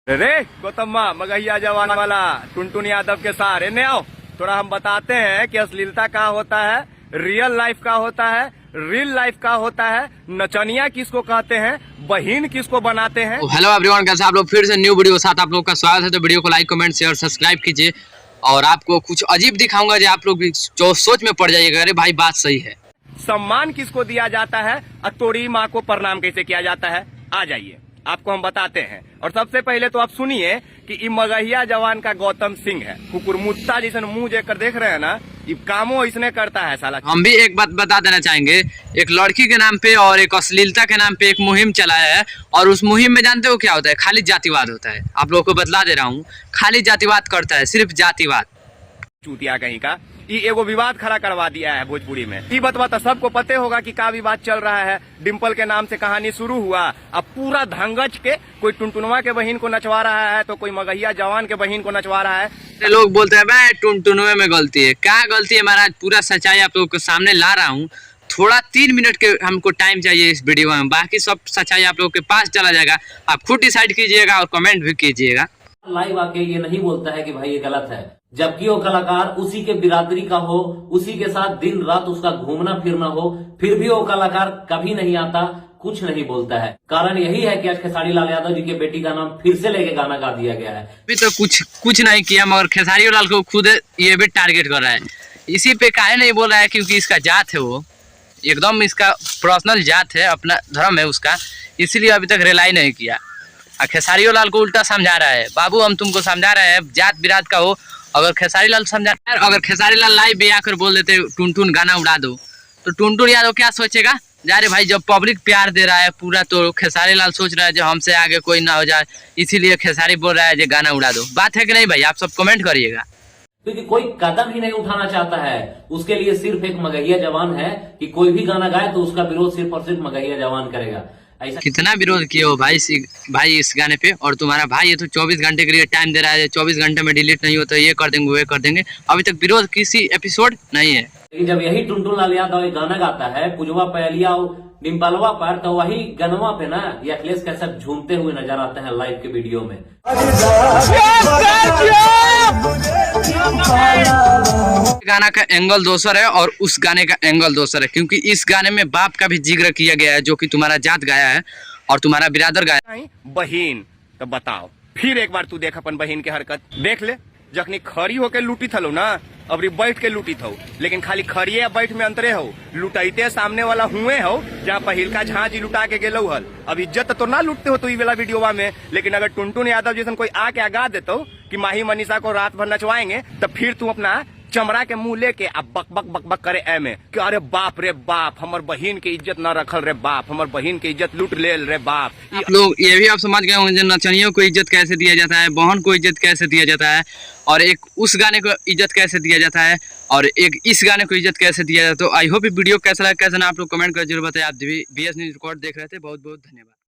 रे गौतम्मा मगहिया जवान वाला टुनटुन यादव के सारे ने आओ थोड़ा हम बताते हैं कि अश्लीलता क्या होता है, रियल लाइफ का होता है, रियल लाइफ का होता है, नचनिया किसको कहते हैं, बहन किसको बनाते हैं। हेलो एवरीवन, कैसे आप लोग, फिर से न्यू वीडियो के साथ आप लोग का स्वागत है। तो वीडियो को लाइक कमेंट शेयर सब्सक्राइब कीजिए और आपको कुछ अजीब दिखाऊंगा जो आप लोग भी सोच में पड़ जाइएगा, अरे भाई बात सही है। सम्मान किसको दिया जाता है और तोरी माँ को प्रणाम कैसे किया जाता है, आ जाइए आपको हम बताते हैं। और सबसे पहले तो आप सुनिए कि ये मगहिया जवान का गौतम सिंह है, कुकुरमुत्ता जैसे मुंह देकर देख रहे हैं ना, ये कामों इसने करता है साला। हम भी एक बात बता देना चाहेंगे, एक लड़की के नाम पे और एक अश्लीलता के नाम पे एक मुहिम चलाया है और उस मुहिम में जानते हो क्या होता है, खाली जातिवाद होता है। आप लोगों को बतला दे रहा हूँ, खाली जातिवाद करता है, सिर्फ जातिवाद। चूतिया कहीं का ये एगो विवाद खड़ा करवा दिया है भोजपुरी में। ये बतवा तो सबको पते होगा कि क्या विवाद चल रहा है। डिम्पल के नाम से कहानी शुरू हुआ, अब पूरा धंगच के कोई टुनटुनवा के बहन को नचवा रहा है तो कोई मगहिया जवान के बहन को नचवा रहा है। लोग बोलते हैं भाई टुनटुनवे में गलती है, क्या गलती है महाराज, पूरा सच्चाई आप लोगों के सामने ला रहा हूँ। थोड़ा 3 मिनट के हमको टाइम चाहिए इस वीडियो में, बाकी सब सच्चाई आप लोगों के पास चला जाएगा। आप खुद डिसाइड कीजिएगा और कमेंट भी कीजिएगा। लाइव आके ये नहीं बोलता है कि भाई ये गलत है, जबकि वो कलाकार उसी के बिरादरी का हो, उसी के साथ दिन रात उसका घूमना फिरना हो, फिर भी वो कलाकार कभी नहीं आता, कुछ नहीं बोलता है। कारण यही है कि आज खेसारी लाल यादव जी के बेटी का नाम फिर से लेके गाना गा दिया गया है। अभी तो कुछ नहीं किया, मगर खेसारी लाल को खुद ये भी टारगेट कर रहा है। इसी पे काहे नहीं बोल रहा है, क्योंकि इसका जात है, वो एकदम इसका पर्सनल जात है, अपना धर्म है उसका, इसीलिए अभी तक रिलाई नहीं किया। खेसारी लाल को उल्टा समझा रहा है, बाबू हम तुमको समझा रहे हैं, जात बिरात का हो। अगर खेसारी लाल समझा, अगर खेसारी लाल लाइव भी आकर बोल देते टुनटुन गाना उड़ा दो, तो टुनटुन यादव क्या सोचेगा, जा रे भाई जब पब्लिक प्यार दे रहा है पूरा, तो खेसारी लाल सोच रहा है जो हमसे आगे कोई ना हो जाए, इसीलिए खेसारी बोल रहा है जो गाना उड़ा दो। बात है कि नहीं भाई, आप सब कमेंट करिएगा। क्योंकि कोई कदम ही नहीं उठाना चाहता है, उसके लिए सिर्फ एक मगहिया जवान है कि कोई भी गाना गाए तो उसका विरोध सिर्फ और सिर्फ मगहिया जवान करेगा। कितना विरोध किए हो भाई इस गाने पे, और तुम्हारा भाई ये तो 24 घंटे के लिए टाइम दे रहा है, 24 घंटे में डिलीट नहीं होता, ये कर देंगे वे कर देंगे, अभी तक विरोध किसी एपिसोड नहीं है। लेकिन जब यही टुनटुन लाल यादव गाना गाता है पुजवा पहलिया डिम्पलवा पर, तो वही गनवा पे ना ये अखिलेश कैसे झूमते हुए नजर आते हैं लाइव के वीडियो में। गाना का एंगल दूसरा है और उस गाने का एंगल दूसरा है, क्योंकि इस गाने में बाप का भी जिक्र किया गया है, जो कि तुम्हारा जात गाया है और तुम्हारा बिरादर गाया है। बहन तो बताओ, फिर एक बार तू देख अपन बहन के हरकत देख ले, जखनी खड़ी होके लूटी थलो ना, अबरी बैठ के लूटी थो, लेकिन खाली खड़िए या बैठ में अंतरे हो, लुटाइते सामने वाला हुए हो, जहाँ पहिलका झांझी लुटा के गेलो हल। अब इज्जत तो ना लूटते हो तो ये वाला वीडियोवा में, लेकिन अगर टुनटुन यादव जैसा कोई आके आगा देता कि माही मनीषा को रात भर नचवाएंगे, तो फिर तू अपना चमड़ा के मुंह लेके अब बक बक बक बक करे ऐ में कि अरे बाप रे बाप, हमर बहन के इज्जत न रखल रे बाप, हमर बहन के इज्जत लूट ले रे बाप। आप लोग ये भी आप समझ गए होंगे नचनियों को इज्जत कैसे दिया जाता है, बहन को इज्जत कैसे दिया जाता है, और एक उस गाने को इज्जत कैसे दिया जाता है और एक इस गाने को इज्जत कैसे दिया जाता है। तो आई होप वीडियो कैसा लगा, कैसा ना आप लोग कमेंट कर जरूर बताएं। आप BS न्यूज़ रिकॉर्ड देख रहे थे, बहुत बहुत धन्यवाद।